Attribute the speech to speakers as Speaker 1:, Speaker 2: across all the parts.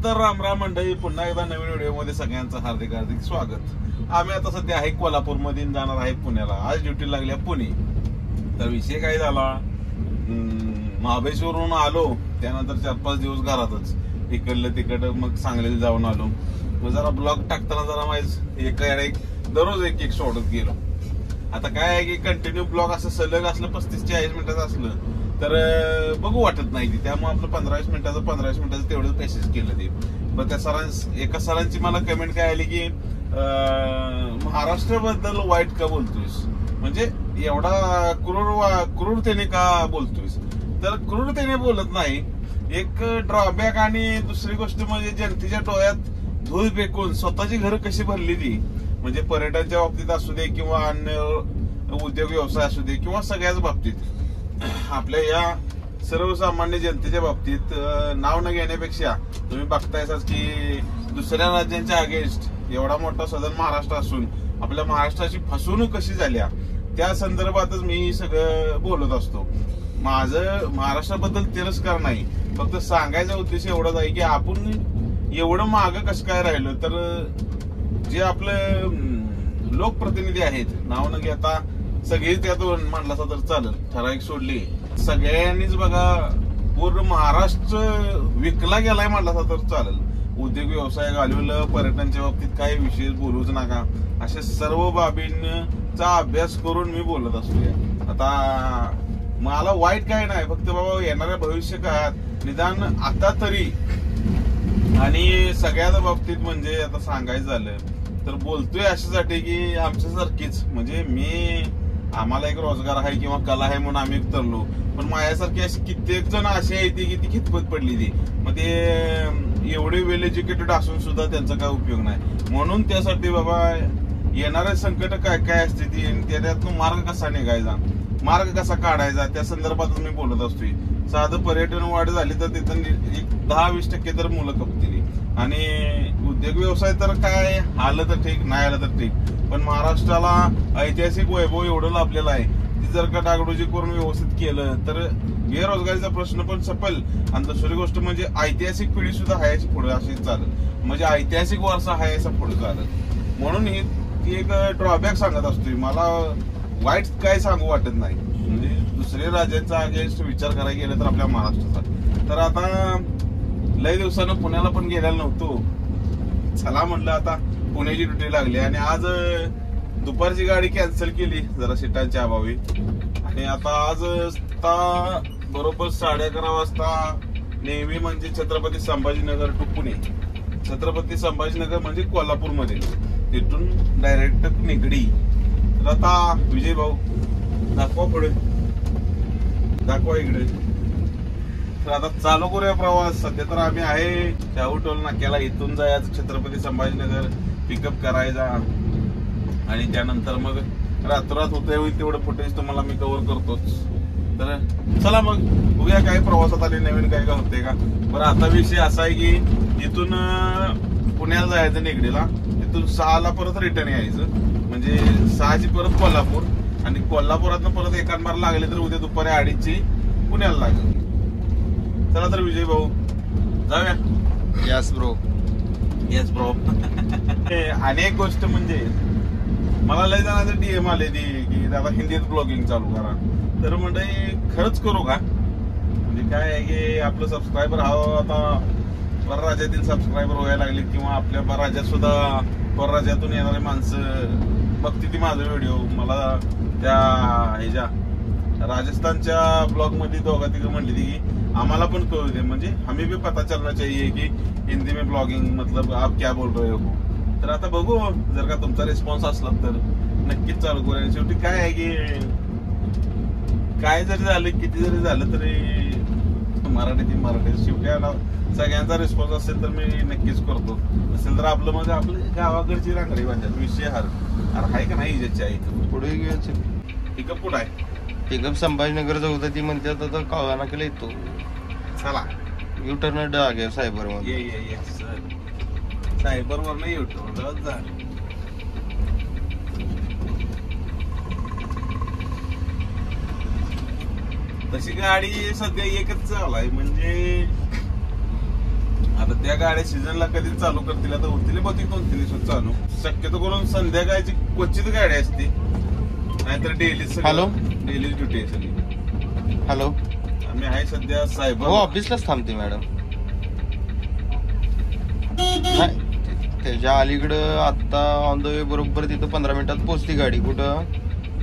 Speaker 1: तर रामराम मंडळी, पुन्हा एकदा नवीन व्हिडिओमध्ये सगळ्यांचं हार्दिक हार्दिक स्वागत. आम्ही आता सध्या आहे कोल्हापूरमध्ये, जाणार आहे पुण्याला. आज ड्युटी लागली आहे पुणे. तर विषय काय झाला, महाबळेश्वरवरून आलो, त्यानंतर 4-5 दिवस घरातच, इकडलं तिकडं, मग सांगलीला जाऊन आलो. मग जरा ब्लॉग टाकताना जरा माहिती एक दररोज एक सोडत गेलो. आता काय आहे की कंटिन्यू ब्लॉग असं सलग असलं 35-40 मिनिटाचं असलं तर बघू वाटत नाही ती. त्यामुळे आपलं 15-20 मिनिटाचं तेवढंच मेसेज केलं ते. पण त्या एका सरांची मला कमेंट काय आली की महाराष्ट्राबद्दल वाईट का बोलतोयस, म्हणजे एवढा क्रूरतेने का बोलतोयस. तर क्रूरतेने बोलत नाही, एक ड्रॉबॅक आणि दुसरी गोष्ट म्हणजे जनतेच्या डोळ्यात धूळ फेकून स्वतःची घरं कशी भरली ती, म्हणजे पर्यटनच्या बाबतीत असू दे किंवा अन्य उद्योग व्यवसाय असू दे किंवा सगळ्याच बाबतीत, आपल्या या सर्वसामान्य जनतेच्या बाबतीत नाव न घेण्यापेक्षा तुम्ही बघतायच की दुसऱ्या राज्यांच्या अगेन्स्ट एवढा मोठा सदन महाराष्ट्र असून आपल्या महाराष्ट्राची फसवणूक कशी झाल्या त्या संदर्भातच मी सगळं बोलत असतो. माझं महाराष्ट्राबद्दल तिरस्कार नाही, फक्त सांगायचा उद्देश एवढाच आहे की आपण एवढं मागं कसं काय राहिलं. तर जे आपले लोकप्रतिनिधी आहेत, नाव न घेता सगळीच त्यातून मांडला तर चालेल, ठराविक सोडली, सगळ्यांनीच बघा पूर्ण महाराष्ट्र विकला गेलाय मांडला तर चालेल. उद्योग व्यवसाय घालवलं, पर्यटनच्या बाबतीत काही विशेष बोलूच नका, अशा सर्व बाबींचा अभ्यास करून मी बोलत असतो. आता मला वाईट काय नाही, फक्त बाबा येणाऱ्या भविष्य काळात निदान आता तरी, आणि सगळ्याच बाबतीत म्हणजे आता सांगायचं झालं तर बोलतोय अशासाठी की आमच्यासारखीच, म्हणजे आम्हाला एक रोजगार आहे किंवा कला आहे म्हणून आम्ही तरलो, पण माझ्यासारखी अशी कित्येक जण अशी आहे की ती खितपत पडली ती, मग ते एवढे वेल एज्युकेटेड असून सुद्धा त्यांचा काय उपयोग नाही. म्हणून त्यासाठी बाबा येणारे संकट काय काय असते ती, त्यातून मार्ग कसा निघायचा, मार्ग कसा काढायचा, त्या संदर्भात मी बोलत असतोय. साधं पर्यटन वाढ झाली तर तिथं 10-20% तर मुलं खपतील, आणि उद्योग व्यवसाय तर काय आलं तर ठीक, नाही आलं तर ठीक, पण महाराष्ट्राला ऐतिहासिक वैभव एवढं लाभलेलं आहे, ती जर का डागडोजी करून व्यवस्थित केलं तर बेरोजगारीचा प्रश्न पण सपेल. आणि दुसरी गोष्ट म्हणजे ऐतिहासिक पिढी सुद्धा हायची पुढे अशी चालेल, म्हणजे ऐतिहासिक वारसा हायचा पुढे चालेल. म्हणून ही एक ड्रॉबॅक सांगत असतोय. मला वाईट काय सांगू वाटत नाही, म्हणजे दुसऱ्या राज्यांचा अगेन्स्ट विचार करायला गेलं तर आपल्या महाराष्ट्राचा. तर आता लय दिवसानं पुण्याला पण गेलेलो नव्हतो, चला म्हणलं आता पुण्याची ड्युटी लागली, आणि आज दुपारची गाडी कॅन्सल केली जरा सीटांच्या अभावी. आणि आता आज बरोबर 11:30 वाजता नेहमी म्हणजे छत्रपती संभाजीनगर टू पुणे, छत्रपती संभाजीनगर म्हणजे कोल्हापूरमध्ये, तिथून डायरेक्ट निगडी. तर आता विजय भाऊ दाखवा पुढे, दाखवा इकडे. तर आता चालू करूया प्रवास. सध्या तर आम्ही आहे शाहू टोल नाक्याला, इथून जायचं छत्रपती संभाजीनगर, पिकअप करायचा, आणि त्यानंतर मग रातोरात होईल तेवढं फुटेज तुम्हाला मी कव्हर करतोच. तर चला मग बघूया काय प्रवासात आले नवीन काय काय होते का. बरं, आता विषय असा आहे की इथून पुण्याला जायचं निगडीला, तिथून 6ला परत रिटर्न यायचं, म्हणजे 6ची परत कोल्हापूर, आणि कोल्हापुरातनं परत एकांबार लागले तर उद्या दुपारी 2:30ची पुण्याला लागेल. चला तर विजय भाऊ जाऊया.
Speaker 2: Yes bro.
Speaker 1: अनेक गोष्ट म्हणजे मला लय जणांचं DM आले की दादा हिंदीत ब्लॉगिंग चालू करा. तर म्हणजे खरंच करू का, म्हणजे काय आहे की आपलं सबस्क्रायबर आता परराज्यातील सबस्क्रायबर व्हायला लागले, किंवा आपल्या राज्यात सुद्धा परराज्यातून येणारे माणसं बघते ती माझा व्हिडिओ. मला त्या ह्याच्या राजस्थानच्या ब्लॉग मध्ये 2-3 म्हणली ती की आम्हाला पण कळू दे, म्हणजे हमें भी पता चलना चाहिए की हिंदी में ब्लॉगिंग मतलब आप क्या बोल रहे हो. तर आता बघू, जर का तुमचा रिस्पॉन्स असला तर नक्कीच चालू करूया. शेवटी काय आहे की काय जरी झालं, किती जरी झालं तरी मराठी शेवटी आला सगळ्यांचा रिस्पॉन्स असेल तर मी नक्कीच करतो. नसेल तर आपलं म्हणजे आपलं गावाकडची रांगडी बांधतात विषय आहे का नाही. इजेच्या इथं
Speaker 2: पुढे
Speaker 1: पिकअप कुठं आहे,
Speaker 2: पिकअप संभाजीनगर जाऊ ती म्हणतात, आता काळा नाक्याला येतो.
Speaker 1: चला
Speaker 2: युटर्न डागे सायबर मध्ये
Speaker 1: ये सायबर वर नाही युटर्न जा. तशी गाडी सध्या एकच चालू आहे, म्हणजे आता त्या गाड्या सीझनला कधी चालू करतील, आता होतील बहुतेक 2-3 दिवसात चालू. शक्यतो करून संध्याकाळची क्वचित गाडी असते, नाहीतर डेली.
Speaker 2: हॅलो,
Speaker 1: डेली ड्युटी आहे सगळी.
Speaker 2: हॅलो,
Speaker 1: आम्ही आहे सध्या सायबर
Speaker 2: ऑफिसलाच थांबते मॅडम. नाही, त्याच्या अलीकडं आता ऑन द वे बरोबर तिथं 15 मिनिटात पोहोचती गाडी. कुठं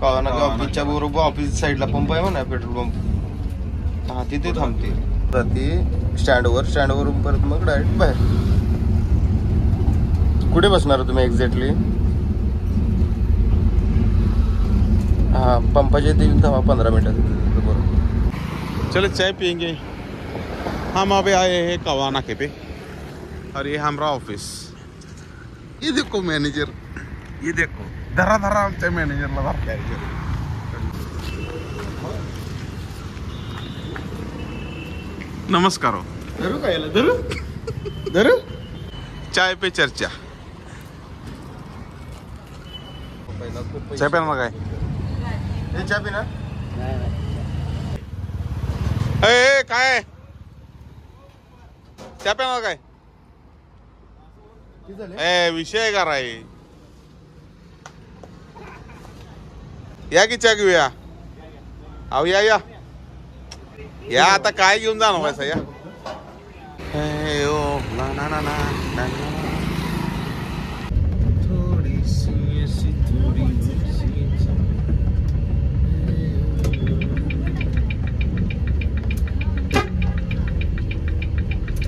Speaker 2: काळानाका ऑफिसच्या बरोबर ऑफिस साईडला पंप आहे म्हणा, पेट्रोल पंप. हा, तिथे थांबते. ती स्टँडवरून परत मग डायरेक्ट बाहेर. कुठे बसणार तुम्ही एक्झॅक्टली? हा, पंपाच्या इथे येऊन थांबा 15 मिनिटात बरोबर.
Speaker 1: चलो चाय पियेंगे. हम अभी आए हैं कवा नाके पे और ये हमारा ऑफिस. ये देखो मैनेजर, ये देखो धरा धरा आमच्या मॅनेजरला धरा. नमस्कार हो.
Speaker 2: धरू काय धरू धरू
Speaker 1: चाय पे चर्चा. चाय प्यायला काय?
Speaker 2: चहा पिना.
Speaker 1: ए काय चहा प्यायला काय? ए विषय का राय, या की चहा घेऊया. अहो या या या, आता काय घेऊन जाणार व्हायचा या.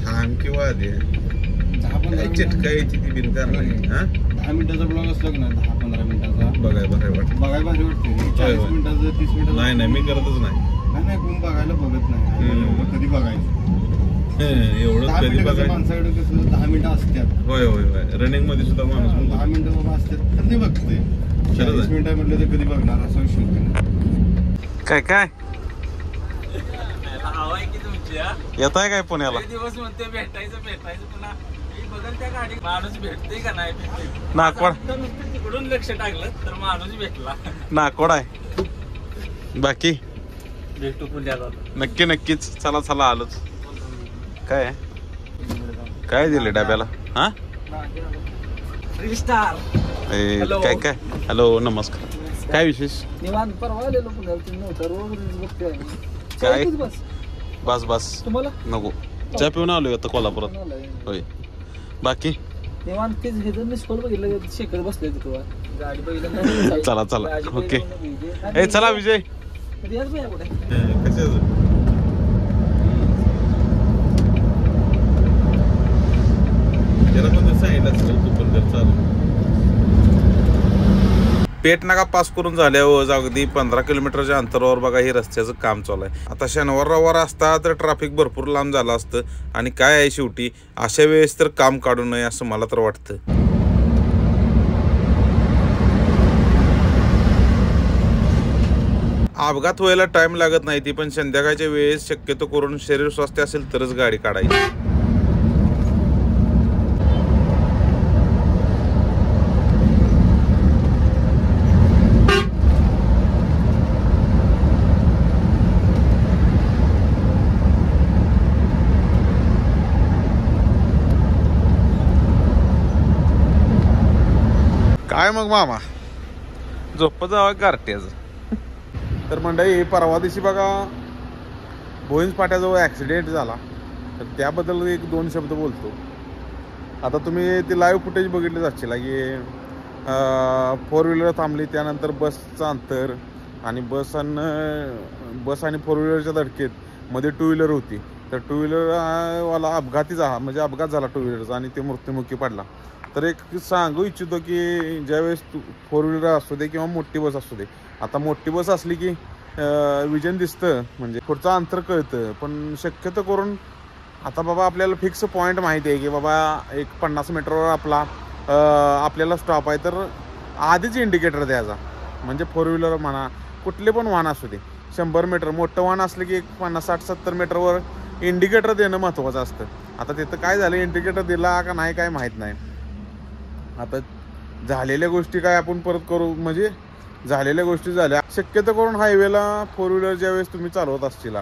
Speaker 1: थांब किंवा दे चिटका येते ती बिनकार नाही.
Speaker 2: 10 मिनिटाचा ब्लॉग असला की नाही, 10-15 मिनिटाचा
Speaker 1: बघाय भारी वाटत.
Speaker 2: बघायला भारी वाटते. 40 मिनिटाचं 30 मिनिटाचं
Speaker 1: नाही मी करतच नाही.
Speaker 2: नाही कोण बघायला बघत नाही. कधी बघायचं
Speaker 1: एवढं
Speaker 2: 10
Speaker 1: कधी
Speaker 2: मिनिटं
Speaker 1: बघाय.
Speaker 2: माणसाकडे कसं 10 मिनिटं असतात.
Speaker 1: होय होय होय, रनिंग मध्ये सुद्धा माणूस
Speaker 2: 10 मिनिटं बाबा असतात तर ते बघते. 40 मिनिटं म्हटलं तर कधी बघणार असं विषय होते.
Speaker 1: काय काय
Speaker 3: हवाय की तुमच्या
Speaker 1: येत आहे काय पुण्याला?
Speaker 3: दिवस म्हणते भेटायचं पुन्हा बघल त्या गाडी माणूस भेटते का नाही भेटते.
Speaker 1: नागवाड
Speaker 3: तिकडून लक्ष टाकलं तर माणूस भेटला.
Speaker 1: नागवाड आहे. बाकी
Speaker 3: भेटू पुण्याला
Speaker 1: नक्की नक्कीच. चला चला आलोच. काय काय दिले डब्याला? हा
Speaker 3: स्टार
Speaker 1: काय काय. हॅलो नमस्कार. काय विशेष?
Speaker 3: निवांत परवा आलेलो पुण्याला. तुम्ही नव्हता, रोज बघतोय
Speaker 1: काय?
Speaker 3: बस
Speaker 1: बस बस
Speaker 3: तुम्हाला
Speaker 1: नको. चहा पिऊन आलोय आता कोल्हापुरात. होय. बाकी
Speaker 3: निवांत तेच हे जर मिस कॉल बघितलं शेकत बसले तिथं गाडी बघितलं.
Speaker 1: चला चला ओके. ए चला विजय. पेट नाका पास करून झाल्यावर अगदी 15 किलोमीटरच्या अंतरावर बघा हे रस्त्याचं काम चालू आहे. आता शनिवार रविवार असता तर ट्रॅफिक भरपूर लांब झालं असतं. आणि काय आहे शेवटी अशा वेळेस तर काम काढू नये असं मला तर वाटतं. अपघात व्हायला टाइम लागत नाही ती, पण संध्याकाळच्या वेळेस शक्यतो करून शरीर स्वास्थ्य असेल तरच गाडी काढायची. काय मग मामा झोप जावा गारट्याच. तर मंडळी परवा दिवशी बघा भोईंज फाट्याजवळ ॲक्सिडेंट झाला, तर त्याबद्दल 1-2 शब्द बोलतो. आता तुम्ही ते लाईव्ह फुटेज बघितले जाशील की 4 व्हीलर थांबली, त्यानंतर बसचं अंतर आणि बस आणि 4 व्हीलरच्या धडकेत मध्ये 2 व्हीलर होती. तर 2 व्हीलरवाला म्हणजे अपघात झाला 2 व्हीलरचा आणि ते मृत्युमुखी पडला. तर एक सांगू इच्छितो की ज्यावेळेस 4 व्हीलर असू दे किंवा मोठी बस असू दे, आता मोठी बस असली की विजन दिसतं म्हणजे पुढचं अंतर कळतं, पण शक्यतो करून आता बाबा आपल्याला फिक्स पॉईंट माहिती आहे की बाबा एक 50 मीटरवर आपल्याला स्टॉप आहे, तर आधीच इंडिकेटर द्यायचा. म्हणजे 4 व्हीलर म्हणा कुठले पण वाहन असू दे, 100 मीटर मोठं वाहन असलं की 50, 60, 70 मीटरवर इंडिकेटर देणं महत्त्वाचं असतं. आता तिथं काय झालं, इंडिकेटर दिला का नाही काय माहीत नाही. आता झालेल्या गोष्टी काय आपण परत करू, म्हणजे झालेल्या गोष्टी झाल्या. शक्यतो करून हायवेला 4 व्हीलर ज्यावेळेस तुम्ही चालवत असतील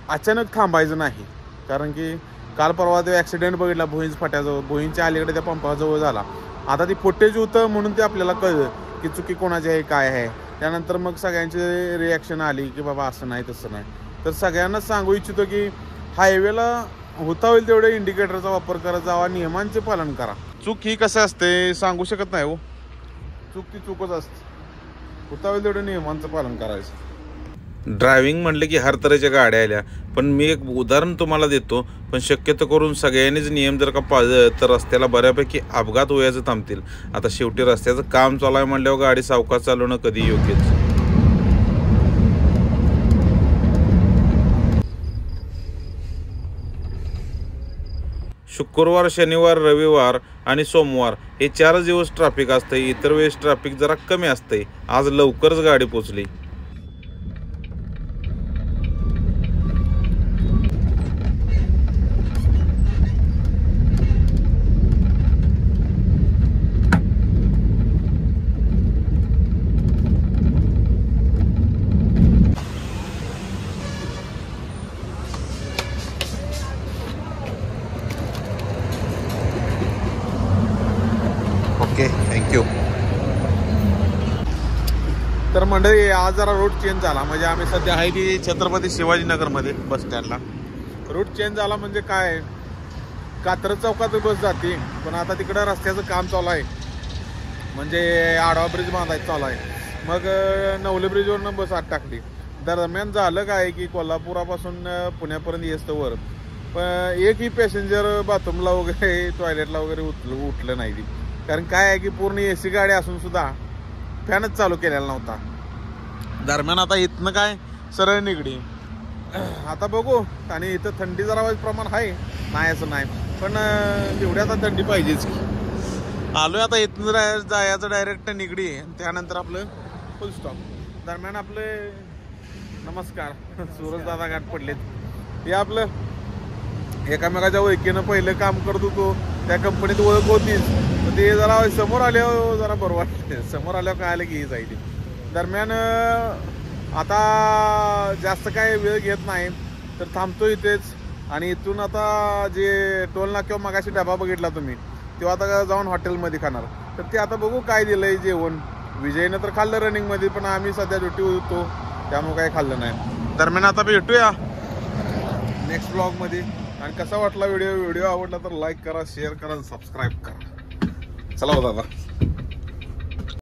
Speaker 1: अचानक थांबायचं नाही, कारण की काल परवा तो ॲक्सिडेंट बघितला भुईंज फाट्याजवळ, भुईंजच्या अलीकडे त्या पंपाजवळ झाला. आता ती फुटेज होतं म्हणून ते आपल्याला कळलं की चुकी कोणाची आहे काय आहे. त्यानंतर मग सगळ्यांची रिॲक्शन आली की बाबा असं नाही तसं नाही. तर सगळ्यांनाच सांगू इच्छितो की हायवेला होता होईल तेवढे इंडिकेटरचा वापर करत जावा, नियमांचे पालन करा. चूक ही कसं असते सांगू शकत नाही हो, चूक ती चूकच असते. होता होईल तेवढे नियमांचं पालन करायचं. ड्रायव्हिंग म्हणलं की हर तऱ्हेच्या गाड्या आल्या, पण मी एक उदाहरण तुम्हाला देतो. पण शक्यतो करून सगळ्यांनीच नियम जर का पाळले तर रस्त्याला बऱ्यापैकी अपघात व्हायचं थांबतील. आता शेवटी रस्त्याचं काम चालू आहे म्हणल्यावर गाडी सावकाश चालवणं कधी योग्यच. शुक्रवार, शनिवार, रविवार आणि सोमवार हे 4 दिवस ट्रॅफिक असते. इतर वेळेस ट्रॅफिक जरा कमी असते. आज लवकरच गाडी पोचली. Okay, thank you. तर मंडळी आज जरा रूट चेंज झाला. म्हणजे आम्ही सध्या आहे की छत्रपती शिवाजीनगरमध्ये बस स्टँडला. रूट चेंज झाला म्हणजे काय, कात्रज चौकात बस जाते, पण आता तिकडं रस्त्याचं काम चालू आहे. म्हणजे आडवा ब्रिज बांधायचं चालू आहे. मग नवले ब्रिजवरनं बस आत टाकली. दरम्यान झालं काय की कोल्हापुरापासून पुण्यापर्यंत येस्तवर पण एकही पॅसेंजर बाथरूमला वगैरे टॉयलेटला वगैरे उठलं नाही. कारण काय आहे की पूर्ण AC गाडी असून सुद्धा फॅनच चालू केलेला नव्हता. दरम्यान आता इथनं काय सरळ निगडी. आता बघू. आणि इथं थंडी जरा प्रमाण आहे, नाही असं नाही, पण एवढी आता थंडी पाहिजेच की. आलोय आता इथनं जायचं डायरेक्ट निगडी, त्यानंतर आपलं फुल स्टॉप. दरम्यान आपले नमस्कार सूरज दादा घाट पडलेत. हे आपलं एकामेकाच्या ओळखीनं पहिलं काम करत होतो त्या कंपनीत ओळख होतीच. ते जरा समोर आल्यावर जरा बरं वाटतं. समोर आल्यावर काय आलं की जाईल. दरम्यान आता जास्त काय वेळ घेत नाही तर थांबतो इथेच. आणि इथून आता जे टोल नाक्यावर मगाशी डबा बघितला तुम्ही, तेव्हा आता जाऊन हॉटेलमध्ये खाणार. तर ते आता बघू काय दिलंय जेवण. विजयनं तर खाल्लं रनिंगमध्ये, पण आम्ही सध्या ड्युटी होतो त्यामुळे काही खाल्लं नाही. दरम्यान आता भेटूया नेक्स्ट ब्लॉगमध्ये. आणि कसा वाटला व्हिडिओ आवडला तर लाईक करा, शेअर करा, सबस्क्राईब करा. चला दादा.